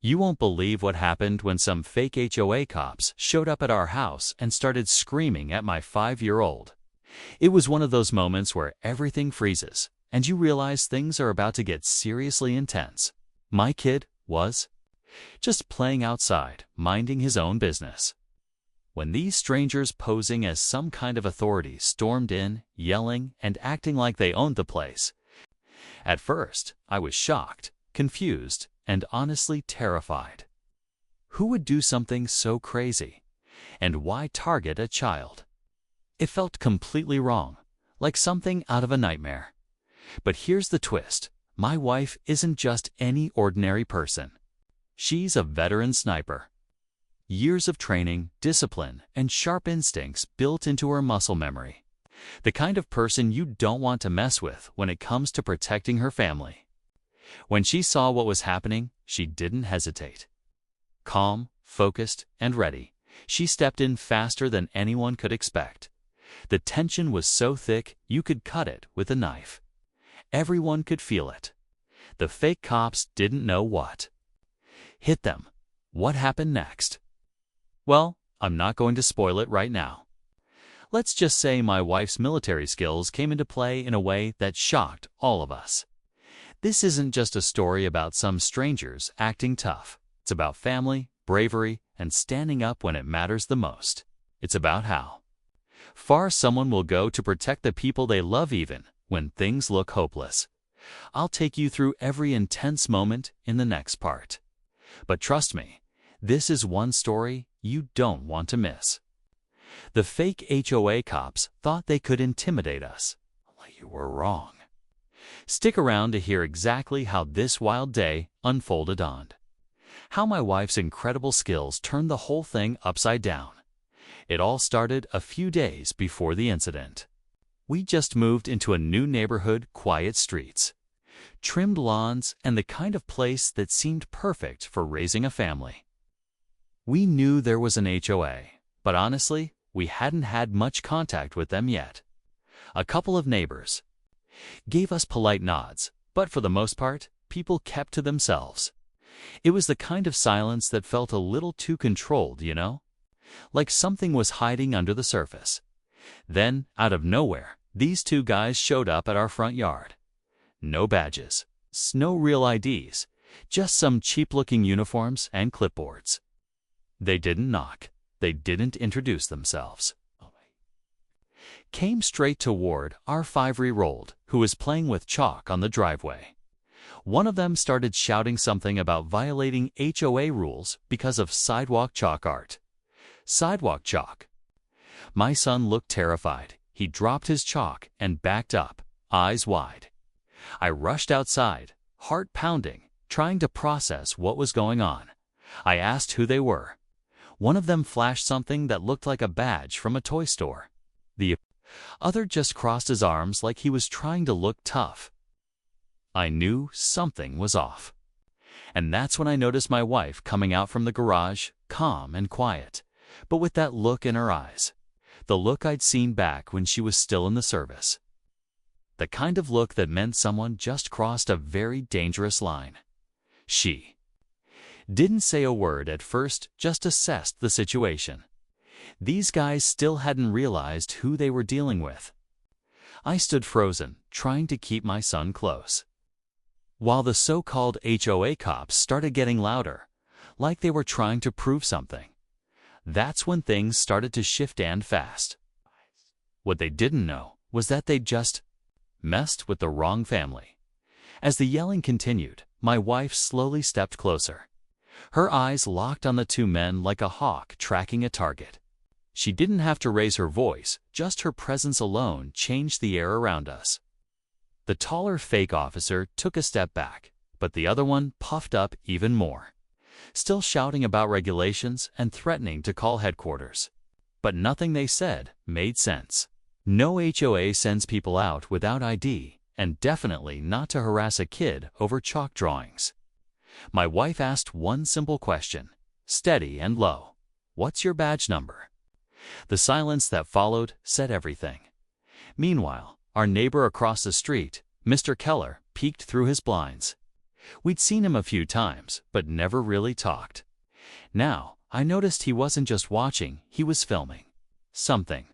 You won't believe what happened when some fake HOA cops showed up at our house and started screaming at my 5-year-old. It was one of those moments where everything freezes, and you realize things are about to get seriously intense. My kid was just playing outside, minding his own business, when these strangers posing as some kind of authority stormed in, yelling and acting like they owned the place. At first, I was shocked, confused, and honestly terrified. Who would do something so crazy? And why target a child? It felt completely wrong, like something out of a nightmare. But here's the twist. My wife isn't just any ordinary person. She's a veteran sniper. Years of training, discipline, and sharp instincts built into her muscle memory. The kind of person you don't want to mess with when it comes to protecting her family. When she saw what was happening, she didn't hesitate. Calm, focused, and ready, she stepped in faster than anyone could expect. The tension was so thick you could cut it with a knife. Everyone could feel it. The fake cops didn't know what hit them. What happened next? Well, I'm not going to spoil it right now. Let's just say my wife's military skills came into play in a way that shocked all of us. This isn't just a story about some strangers acting tough. It's about family, bravery, and standing up when it matters the most. It's about how far someone will go to protect the people they love even when things look hopeless. I'll take you through every intense moment in the next part. But trust me, this is one story you don't want to miss. The fake HOA cops thought they could intimidate us. Well, you were wrong. Stick around to hear exactly how this wild day unfolded on. How my wife's incredible skills turned the whole thing upside down. It all started a few days before the incident. We just moved into a new neighborhood, quiet streets, trimmed lawns, and the kind of place that seemed perfect for raising a family. We knew there was an HOA, but honestly, we hadn't had much contact with them yet. A couple of neighbors gave us polite nods, but for the most part, people kept to themselves. It was the kind of silence that felt a little too controlled, you know? Like something was hiding under the surface. Then, out of nowhere, these two guys showed up at our front yard. No badges, no real IDs, just some cheap-looking uniforms and clipboards. They didn't knock. They didn't introduce themselves. Came straight toward our 5-year-old, who was playing with chalk on the driveway. One of them started shouting something about violating HOA rules because of sidewalk chalk art. Sidewalk chalk. My son looked terrified. He dropped his chalk and backed up, eyes wide. I rushed outside, heart pounding, trying to process what was going on. I asked who they were. One of them flashed something that looked like a badge from a toy store. The other just crossed his arms like he was trying to look tough. I knew something was off. And that's when I noticed my wife coming out from the garage, calm and quiet, but with that look in her eyes. The look I'd seen back when she was still in the service. The kind of look that meant someone just crossed a very dangerous line. She didn't say a word at first, just assessed the situation. These guys still hadn't realized who they were dealing with. I stood frozen, trying to keep my son close, while the so-called HOA cops started getting louder, like they were trying to prove something. That's when things started to shift and fast. What they didn't know was that they'd just messed with the wrong family. As the yelling continued, my wife slowly stepped closer. Her eyes locked on the two men like a hawk tracking a target. She didn't have to raise her voice, just her presence alone changed the air around us. The taller fake officer took a step back, but the other one puffed up even more, still shouting about regulations and threatening to call headquarters. But nothing they said made sense. No HOA sends people out without ID, and definitely not to harass a kid over chalk drawings. My wife asked one simple question, steady and low. "What's your badge number?" The silence that followed said everything. Meanwhile, our neighbor across the street, Mr. Keller, peeked through his blinds. We'd seen him a few times, but never really talked. Now, I noticed he wasn't just watching, he was filming. Something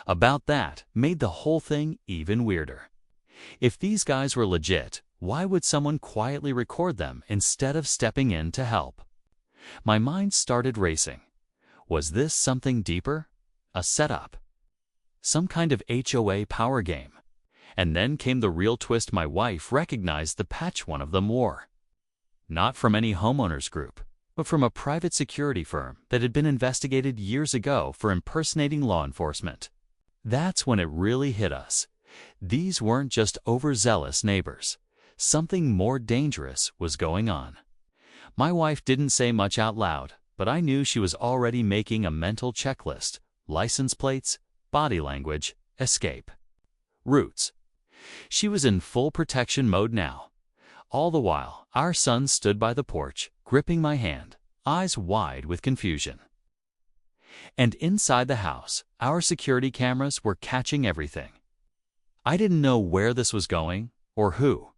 about that made the whole thing even weirder. If these guys were legit, why would someone quietly record them instead of stepping in to help? My mind started racing. Was this something deeper? A setup? Some kind of HOA power game? And then came the real twist. My wife recognized the patch one of them wore. Not from any homeowners group, but from a private security firm that had been investigated years ago for impersonating law enforcement. That's when it really hit us. These weren't just overzealous neighbors. Something more dangerous was going on. My wife didn't say much out loud, but I knew she was already making a mental checklist: license plates, body language, escape routes. She was in full protection mode now. All the while, our son stood by the porch, gripping my hand, eyes wide with confusion. And inside the house, our security cameras were catching everything. I didn't know where this was going, or who.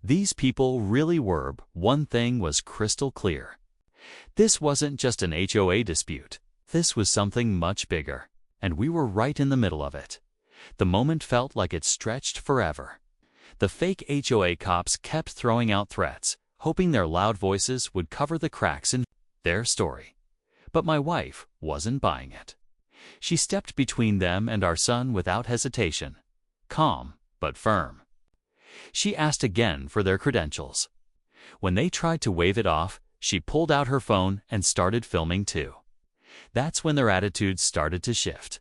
These people really were. One thing was crystal clear. This wasn't just an HOA dispute. This was something much bigger, and we were right in the middle of it. The moment felt like it stretched forever. The fake HOA cops kept throwing out threats, hoping their loud voices would cover the cracks in their story. But my wife wasn't buying it. She stepped between them and our son without hesitation, calm but firm. She asked again for their credentials. When they tried to wave it off, she pulled out her phone and started filming too. That's when their attitudes started to shift.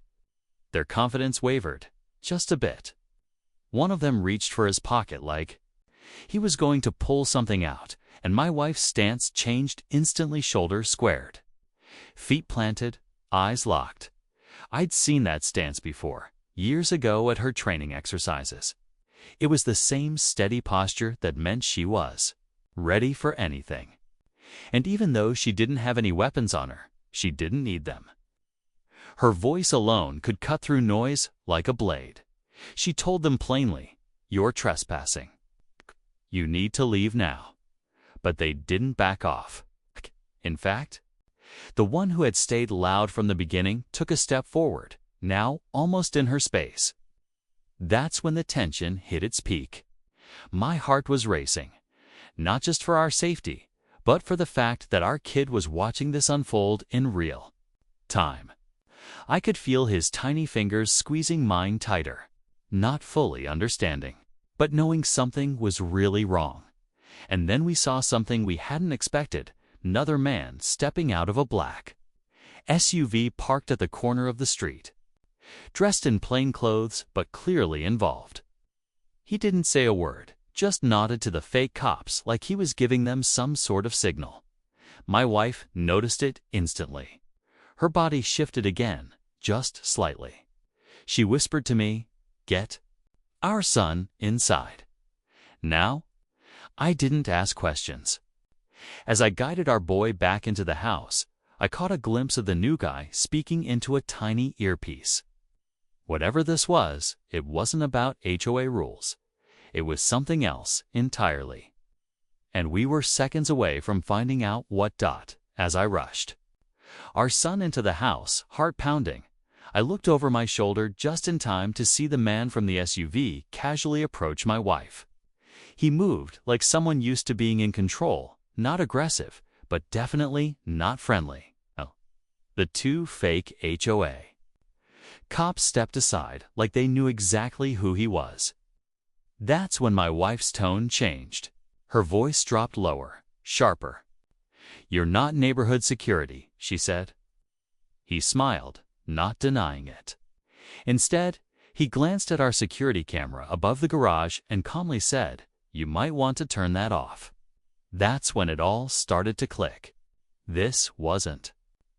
Their confidence wavered, just a bit. One of them reached for his pocket like he was going to pull something out, and my wife's stance changed instantly. Shoulders squared, feet planted, eyes locked. I'd seen that stance before, years ago at her training exercises. It was the same steady posture that meant she was ready for anything. And even though she didn't have any weapons on her, she didn't need them. Her voice alone could cut through noise like a blade. She told them plainly, "You're trespassing. You need to leave now." But they didn't back off. In fact, the one who had stayed loud from the beginning took a step forward, now almost in her space. That's when the tension hit its peak. My heart was racing, not just for our safety, but for the fact that our kid was watching this unfold in real time. I could feel his tiny fingers squeezing mine tighter, not fully understanding, but knowing something was really wrong. And then we saw something we hadn't expected: another man stepping out of a black SUV parked at the corner of the street, dressed in plain clothes but clearly involved. He didn't say a word, just nodded to the fake cops like he was giving them some sort of signal. My wife noticed it instantly. Her body shifted again, just slightly. She whispered to me, "Get our son inside now." I didn't ask questions. As I guided our boy back into the house, I caught a glimpse of the new guy speaking into a tiny earpiece. Whatever this was, it wasn't about HOA rules. It was something else entirely. And we were seconds away from finding out what. As I rushed our son into the house, heart pounding, I looked over my shoulder just in time to see the man from the SUV casually approach my wife. He moved like someone used to being in control, not aggressive, but definitely not friendly. The two fake HOA cops stepped aside like they knew exactly who he was. That's when my wife's tone changed. Her voice dropped lower, sharper. "You're not neighborhood security," she said. He smiled, not denying it. Instead, he glanced at our security camera above the garage and calmly said, "You might want to turn that off." That's when it all started to click. This wasn't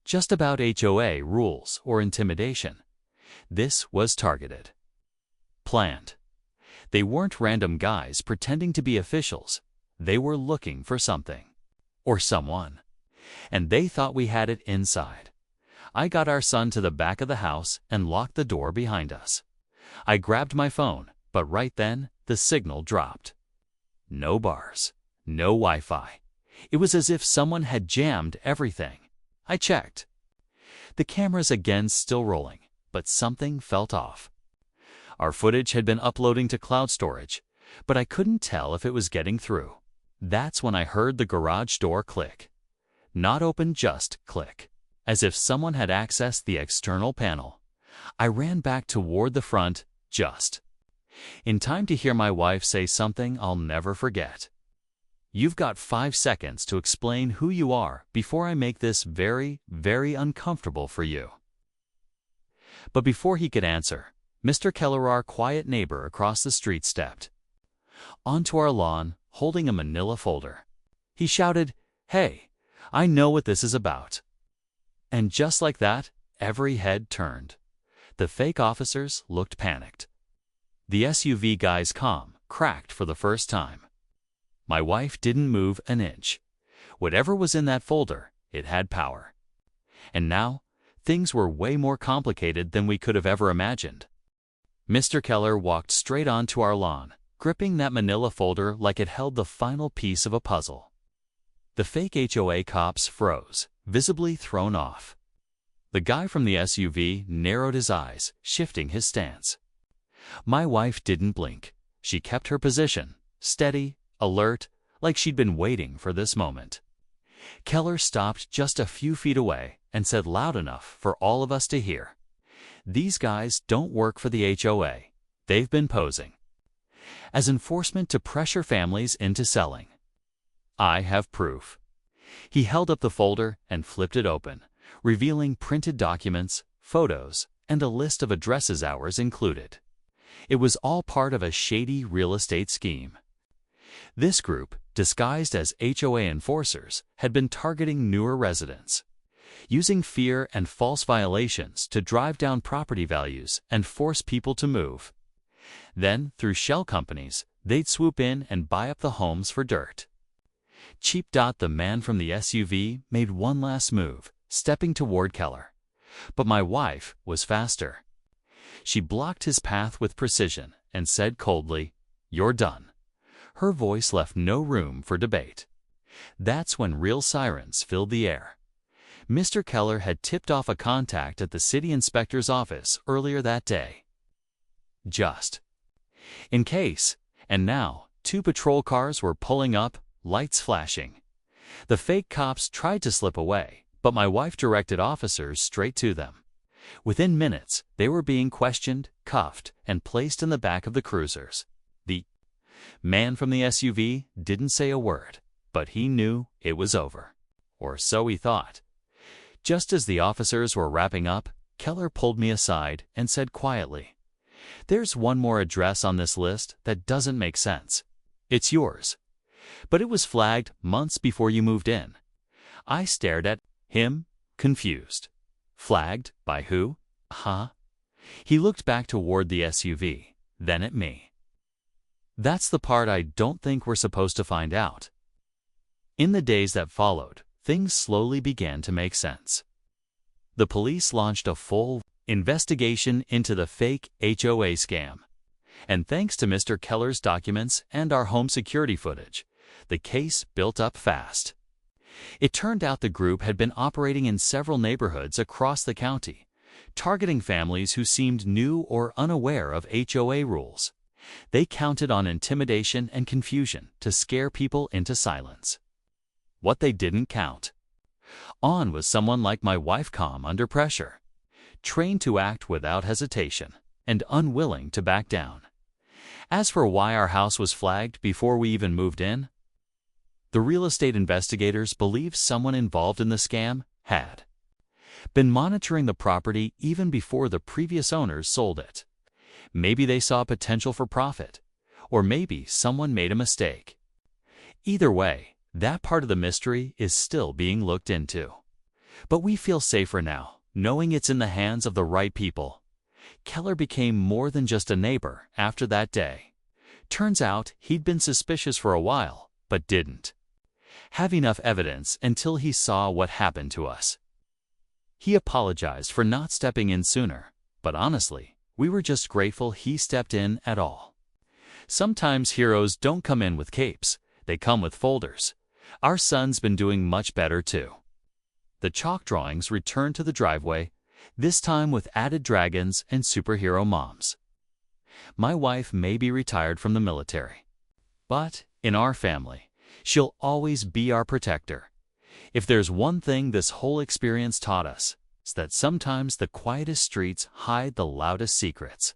just about HOA rules or intimidation. This was targeted, planned. They weren't random guys pretending to be officials. They were looking for something or someone, and they thought we had it inside. I got our son to the back of the house and locked the door behind us. I grabbed my phone, but right then the signal dropped. No bars, no Wi-Fi. It was as if someone had jammed everything. I checked. The camera's again still rolling, but something felt off. Our footage had been uploading to cloud storage, but I couldn't tell if it was getting through. That's when I heard the garage door click. Not open, just click, as if someone had accessed the external panel. I ran back toward the front, just in time to hear my wife say something I'll never forget. "You've got 5 seconds to explain who you are before I make this very, very uncomfortable for you." But before he could answer, Mr. Keller, our quiet neighbor across the street, stepped onto our lawn holding a manila folder. He shouted, "Hey, I know what this is about." And just like that, every head turned. The fake officers looked panicked. The SUV guy's comm cracked for the first time. My wife didn't move an inch. Whatever was in that folder, it had power. And now, things were way more complicated than we could have ever imagined. Mr. Keller walked straight onto our lawn, gripping that manila folder like it held the final piece of a puzzle. The fake HOA cops froze, visibly thrown off. The guy from the SUV narrowed his eyes, shifting his stance. My wife didn't blink. She kept her position, steady, alert, like she'd been waiting for this moment. Keller stopped just a few feet away and said loud enough for all of us to hear, "These guys don't work for the HOA. They've been posing as enforcement to pressure families into selling. I have proof." He held up the folder and flipped it open, revealing printed documents, photos, and a list of addresses, ours included. It was all part of a shady real estate scheme. This group, disguised as HOA enforcers, had been targeting newer residents, using fear and false violations to drive down property values and force people to move. Then, through shell companies, they'd swoop in and buy up the homes for dirt. Cheap. The man from the SUV made one last move, stepping toward Keller. But my wife was faster. She blocked his path with precision and said coldly, "You're done." Her voice left no room for debate. That's when real sirens filled the air. Mr. Keller had tipped off a contact at the city inspector's office earlier that day, just in case, and now 2 patrol cars were pulling up, lights flashing. The fake cops tried to slip away, but my wife directed officers straight to them. Within minutes, they were being questioned, cuffed, and placed in the back of the cruisers. The man from the SUV didn't say a word, but he knew it was over. Or so he thought. Just as the officers were wrapping up, Keller pulled me aside and said quietly, "There's one more address on this list that doesn't make sense. It's yours. But it was flagged months before you moved in." I stared at him, confused. Flagged by who? Huh? He looked back toward the SUV, then at me. That's the part I don't think we're supposed to find out. In the days that followed, things slowly began to make sense. The police launched a full investigation into the fake HOA scam. And thanks to Mr. Keller's documents and our home security footage, the case built up fast. It turned out the group had been operating in several neighborhoods across the county, targeting families who seemed new or unaware of HOA rules. They counted on intimidation and confusion to scare people into silence. What they didn't count on was someone like my wife, calm under pressure, trained to act without hesitation, and unwilling to back down. As for why our house was flagged before we even moved in, the real estate investigators believed someone involved in the scam had been monitoring the property even before the previous owners sold it. Maybe they saw potential for profit, or maybe someone made a mistake. Either way, that part of the mystery is still being looked into. But we feel safer now, knowing it's in the hands of the right people. Keller became more than just a neighbor after that day. Turns out he'd been suspicious for a while, but didn't have enough evidence until he saw what happened to us. He apologized for not stepping in sooner, but honestly, we were just grateful he stepped in at all. Sometimes heroes don't come in with capes, They come with folders. Our son's been doing much better too. The chalk drawings return to the driveway, this time with added dragons and superhero moms. My wife may be retired from the military, but in our family, she'll always be our protector. If there's one thing this whole experience taught us, it's that sometimes the quietest streets hide the loudest secrets.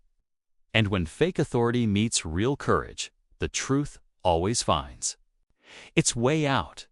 And when fake authority meets real courage, the truth always finds its way out.